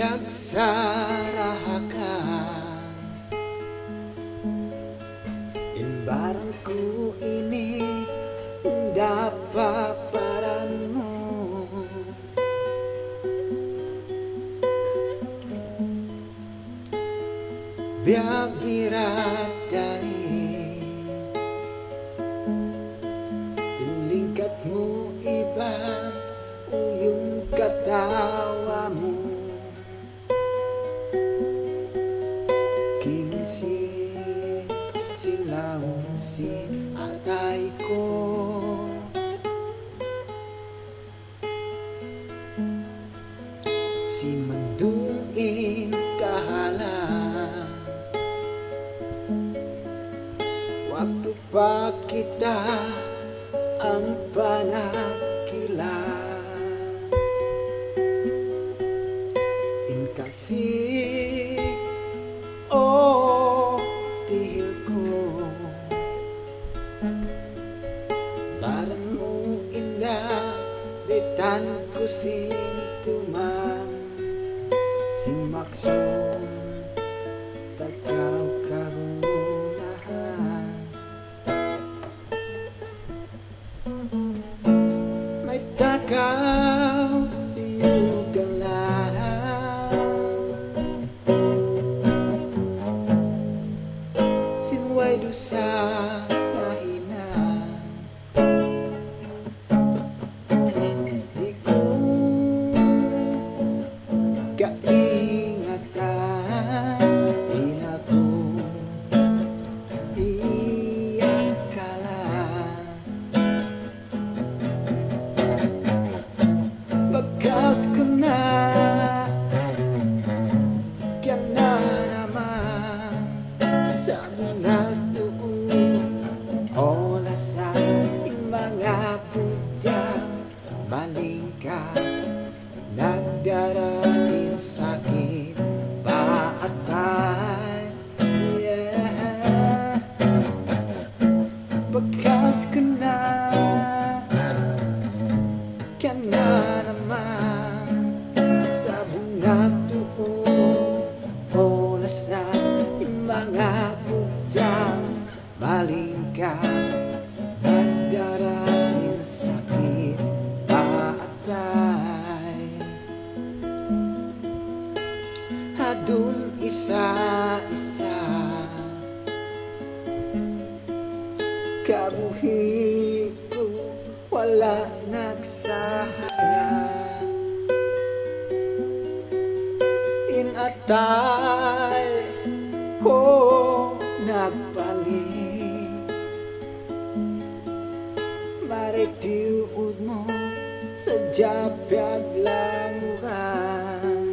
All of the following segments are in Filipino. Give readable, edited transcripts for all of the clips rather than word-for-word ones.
Kagsarahakan Imbaran ko ini dapat paranmu Biar birat dari Lingkatmu iba uyung katawamu Kimsi silaw si atay ko Si mandungin kahalang Waktu pa kita ang panagkila In kasi tihil ko Baran mo indah Detan ko sintuman Si maksud Tagaw karunahan May tagaw diugalan Sinway dusa nahinan Di ko kaingatan Di ako iakalan Bagas ko na Kaya na naman Sa mga tuon Olasan Yung mga pudyang Malingka Nagdarasin sakit Paatay Yeah Bagas ko na Kaya na naman Sa bunga tuon Olasan Yung mga pudyang Malingka Nagdarasin sakit Paatay Hadun isa-isa Kabuhi ko wala nagsahaya Inatay ko nagpalit Maritiud mo sa jabag languhan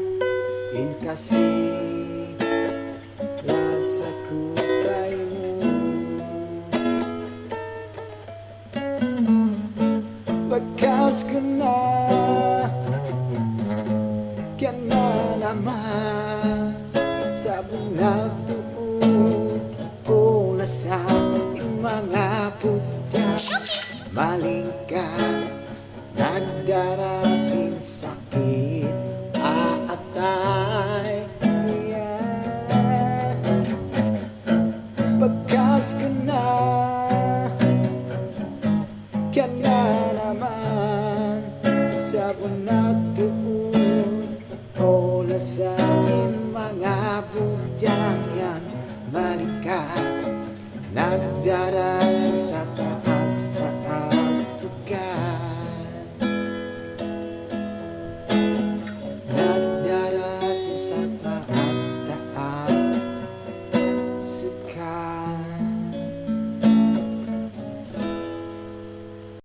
In kasi rasa ko kayo Bagas ko na Kaya na naman Sa bunga tuon Olasan Yung mga pudyang Malingka Nagdarasin sakit Aatay Yeah Bagas ko na Kaya na naman Sa bunga tuon Olasan mga pudyang yan Malingka Nagdarasin